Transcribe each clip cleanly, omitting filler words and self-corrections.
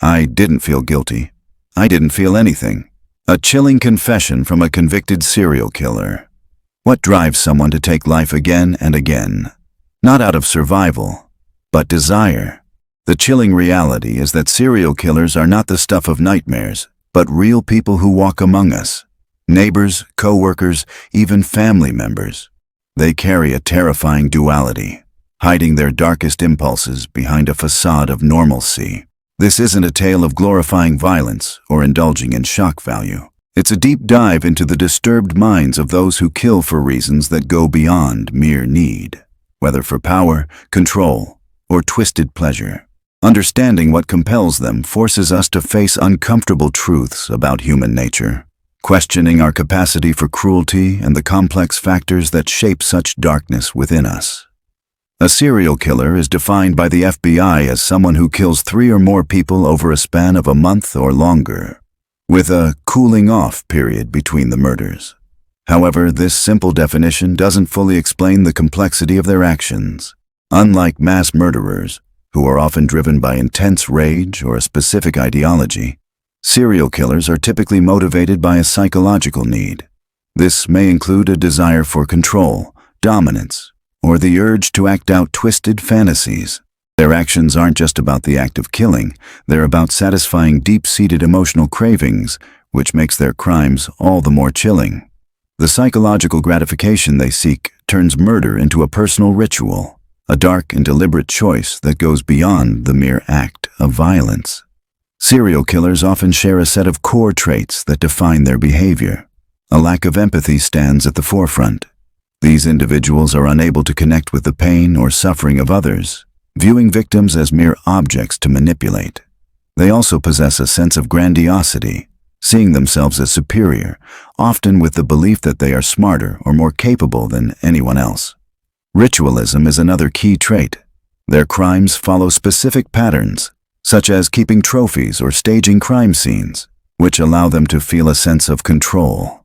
I didn't feel guilty. I didn't feel anything. A chilling confession from a convicted serial killer. What drives someone to take life again and again? Not out of survival, but desire. The chilling reality is that serial killers are not the stuff of nightmares, but real people who walk among us. Neighbors, co-workers, even family members. They carry a terrifying duality, hiding their darkest impulses behind a facade of normalcy. This isn't a tale of glorifying violence or indulging in shock value. It's a deep dive into the disturbed minds of those who kill for reasons that go beyond mere need, whether for power, control, or twisted pleasure. Understanding what compels them forces us to face uncomfortable truths about human nature, questioning our capacity for cruelty and the complex factors that shape such darkness within us. A serial killer is defined by the FBI as someone who kills 3 or more people over a span of a month or longer, with a cooling-off period between the murders. However, this simple definition doesn't fully explain the complexity of their actions. Unlike mass murderers, who are often driven by intense rage or a specific ideology, serial killers are typically motivated by a psychological need. This may include a desire for control, dominance, or the urge to act out twisted fantasies. Their actions aren't just about the act of killing, they're about satisfying deep-seated emotional cravings, which makes their crimes all the more chilling. The psychological gratification they seek turns murder into a personal ritual, a dark and deliberate choice that goes beyond the mere act of violence. Serial killers often share a set of core traits that define their behavior. A lack of empathy stands at the forefront. These individuals are unable to connect with the pain or suffering of others, viewing victims as mere objects to manipulate. They also possess a sense of grandiosity, seeing themselves as superior, often with the belief that they are smarter or more capable than anyone else. Ritualism is another key trait. Their crimes follow specific patterns, such as keeping trophies or staging crime scenes, which allow them to feel a sense of control.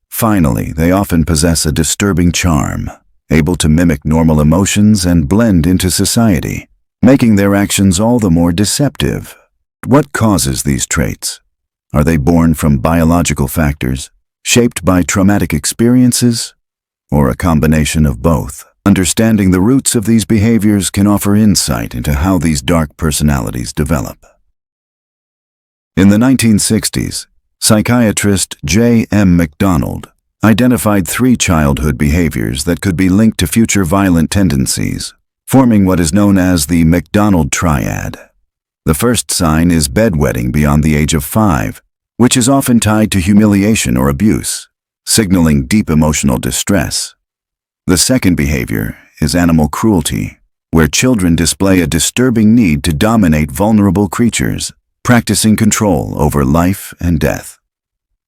Finally, they often possess a disturbing charm, able to mimic normal emotions and blend into society, making their actions all the more deceptive. What causes these traits? Are they born from biological factors, shaped by traumatic experiences, or a combination of both? Understanding the roots of these behaviors can offer insight into how these dark personalities develop. In the 1960s, Psychiatrist J.M. MacDonald identified 3 childhood behaviors that could be linked to future violent tendencies, forming what is known as the MacDonald triad. The first sign is bedwetting beyond the age of 5, which is often tied to humiliation or abuse, signaling deep emotional distress. The second behavior is animal cruelty, where children display a disturbing need to dominate vulnerable creatures, practicing control over life and death.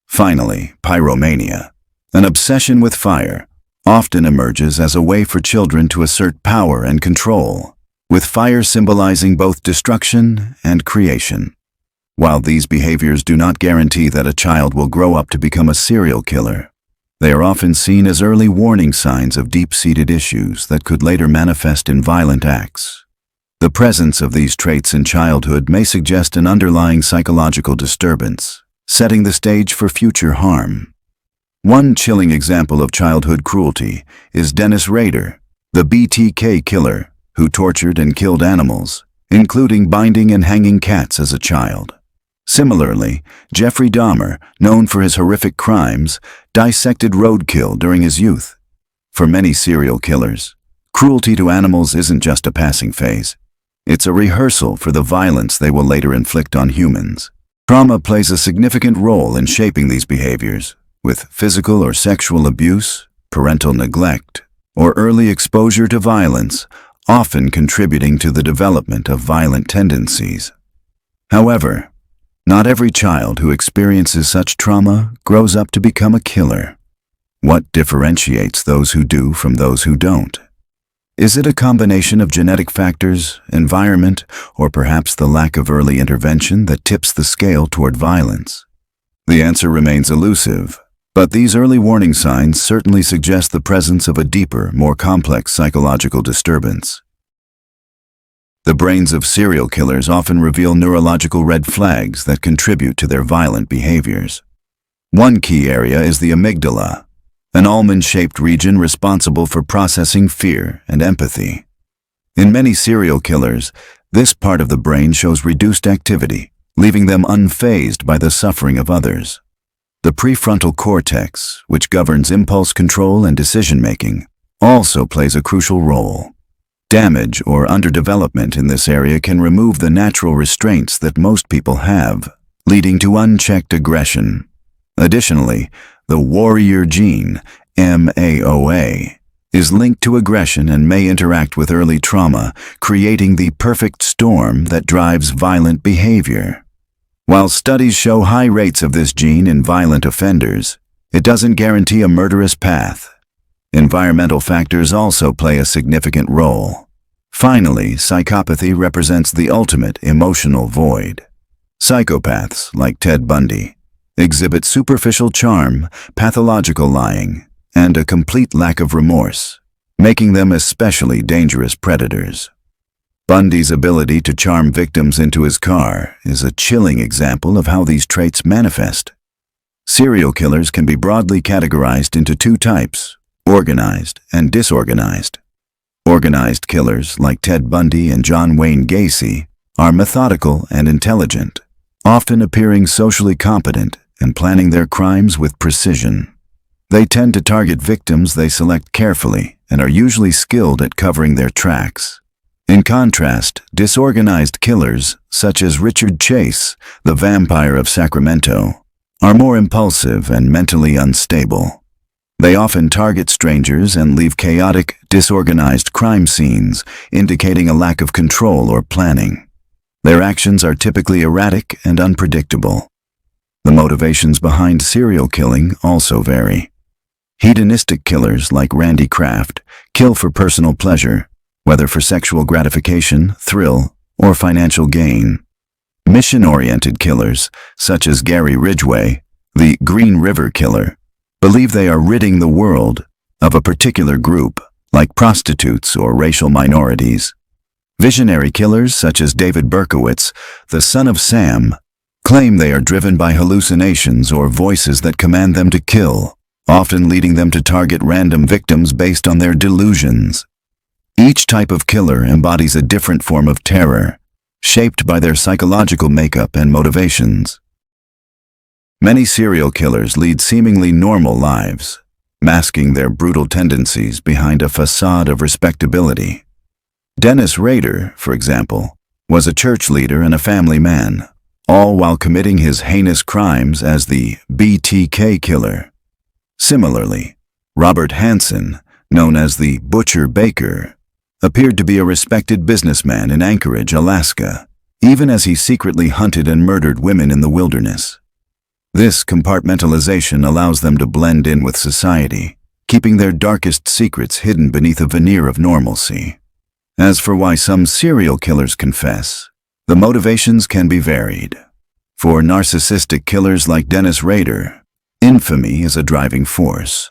Finally, pyromania, an obsession with fire, often emerges as a way for children to assert power and control, with fire symbolizing both destruction and creation. While these behaviors do not guarantee that a child will grow up to become a serial killer, they are often seen as early warning signs of deep-seated issues that could later manifest in violent acts. The presence of these traits in childhood may suggest an underlying psychological disturbance, setting the stage for future harm. One chilling example of childhood cruelty is Dennis Rader, the BTK killer, who tortured and killed animals, including binding and hanging cats as a child. Similarly, Jeffrey Dahmer, known for his horrific crimes, dissected roadkill during his youth. For many serial killers, cruelty to animals isn't just a passing phase. It's a rehearsal for the violence they will later inflict on humans. Trauma plays a significant role in shaping these behaviors, with physical or sexual abuse, parental neglect, or early exposure to violence often contributing to the development of violent tendencies. However, not every child who experiences such trauma grows up to become a killer. What differentiates those who do from those who don't? Is it a combination of genetic factors, environment, or perhaps the lack of early intervention that tips the scale toward violence? The answer remains elusive, but these early warning signs certainly suggest the presence of a deeper, more complex psychological disturbance. The brains of serial killers often reveal neurological red flags that contribute to their violent behaviors. One key area is the amygdala, an almond-shaped region responsible for processing fear and empathy. In many serial killers, this part of the brain shows reduced activity, leaving them unfazed by the suffering of others. The prefrontal cortex, which governs impulse control and decision-making, also plays a crucial role. Damage or underdevelopment in this area can remove the natural restraints that most people have, leading to unchecked aggression. Additionally, the warrior gene, MAOA, is linked to aggression and may interact with early trauma, creating the perfect storm that drives violent behavior. While studies show high rates of this gene in violent offenders, it doesn't guarantee a murderous path. Environmental factors also play a significant role. Finally, psychopathy represents the ultimate emotional void. Psychopaths, like Ted Bundy, exhibit superficial charm, pathological lying, and a complete lack of remorse, making them especially dangerous predators. Bundy's ability to charm victims into his car is a chilling example of how these traits manifest. Serial killers can be broadly categorized into two types: organized and disorganized. Organized killers, like Ted Bundy and Wayne Gacy, are methodical and intelligent, often appearing socially competent and planning their crimes with precision. They tend to target victims they select carefully and are usually skilled at covering their tracks. In contrast, disorganized killers, such as Richard Chase, the vampire of Sacramento, are more impulsive and mentally unstable. They often target strangers and leave chaotic, disorganized crime scenes, indicating a lack of control or planning. Their actions are typically erratic and unpredictable. The motivations behind serial killing also vary. Hedonistic killers like Kraft kill for personal pleasure, whether for sexual gratification, thrill, or financial gain. Mission-oriented killers, such as Ridgway, the Green River Killer, believe they are ridding the world of a particular group, like prostitutes or racial minorities. Visionary killers, such as David Berkowitz, the son of Sam, claim they are driven by hallucinations or voices that command them to kill, often leading them to target random victims based on their delusions. Each type of killer embodies a different form of terror, shaped by their psychological makeup and motivations. Many serial killers lead seemingly normal lives, masking their brutal tendencies behind a facade of respectability. Dennis Rader, for example, was a church leader and a family man, all while committing his heinous crimes as the BTK killer. Similarly, Robert Hansen, known as the Butcher Baker, appeared to be a respected businessman in Anchorage, Alaska, even as he secretly hunted and murdered women in the wilderness. This compartmentalization allows them to blend in with society, keeping their darkest secrets hidden beneath a veneer of normalcy. As for why some serial killers confess, the motivations can be varied. For narcissistic killers like Dennis Rader, infamy is a driving force.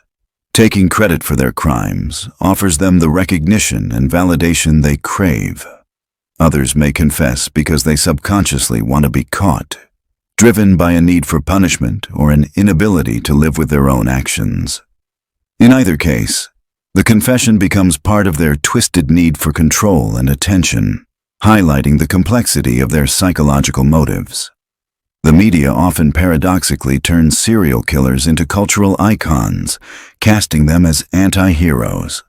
Taking credit for their crimes offers them the recognition and validation they crave. Others may confess because they subconsciously want to be caught, driven by a need for punishment or an inability to live with their own actions. In either case, the confession becomes part of their twisted need for control and attention, highlighting the complexity of their psychological motives. The media often paradoxically turns serial killers into cultural icons, casting them as anti-heroes.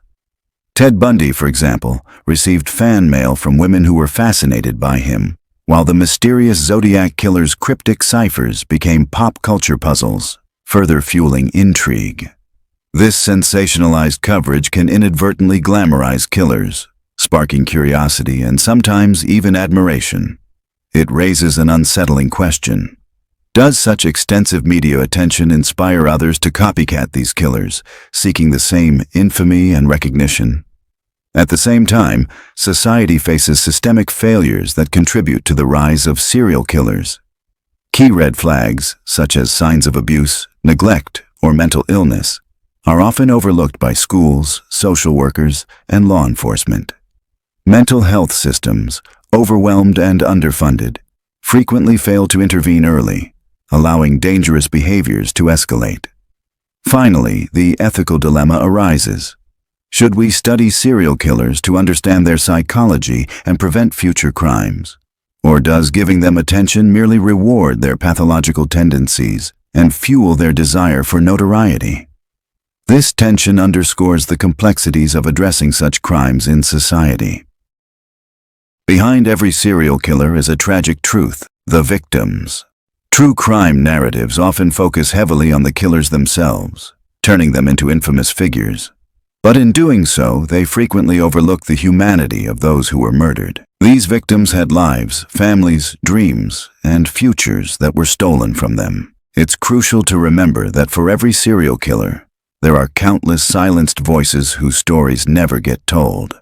Ted Bundy, for example, received fan mail from women who were fascinated by him, while the mysterious Zodiac killer's cryptic ciphers became pop culture puzzles, further fueling intrigue. This sensationalized coverage can inadvertently glamorize killers, sparking curiosity and sometimes even admiration. It raises an unsettling question. Does such extensive media attention inspire others to copycat these killers, seeking the same infamy and recognition? At the same time, society faces systemic failures that contribute to the rise of serial killers. Key red flags, such as signs of abuse, neglect, or mental illness, are often overlooked by schools, social workers, and law enforcement. Mental health systems, overwhelmed and underfunded, frequently fail to intervene early, allowing dangerous behaviors to escalate. Finally, the ethical dilemma arises. Should we study serial killers to understand their psychology and prevent future crimes? Or does giving them attention merely reward their pathological tendencies and fuel their desire for notoriety? This tension underscores the complexities of addressing such crimes in society. Behind every serial killer is a tragic truth: the victims. True crime narratives often focus heavily on the killers themselves, turning them into infamous figures. But in doing so, they frequently overlook the humanity of those who were murdered. These victims had lives, families, dreams, and futures that were stolen from them. It's crucial to remember that for every serial killer, there are countless silenced voices whose stories never get told.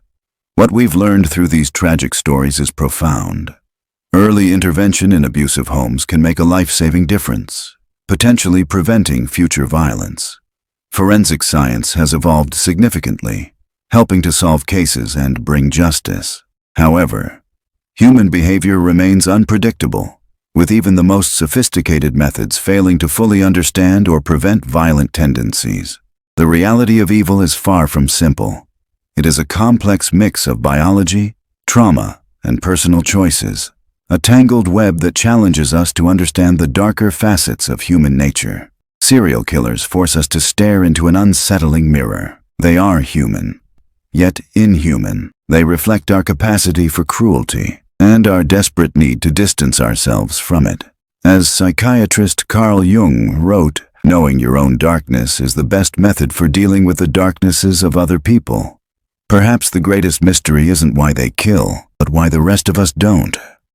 What we've learned through these tragic stories is profound. Early intervention in abusive homes can make a life-saving difference, potentially preventing future violence. Forensic science has evolved significantly, helping to solve cases and bring justice. However, human behavior remains unpredictable, with even the most sophisticated methods failing to fully understand or prevent violent tendencies. The reality of evil is far from simple. It is a complex mix of biology, trauma, and personal choices, a tangled web that challenges us to understand the darker facets of human nature. Serial killers force us to stare into an unsettling mirror. They are human, yet inhuman. They reflect our capacity for cruelty and our desperate need to distance ourselves from it. As psychiatrist Carl Jung wrote, "Knowing your own darkness is the best method for dealing with the darknesses of other people." Perhaps the greatest mystery isn't why they kill, but why the rest of us don't.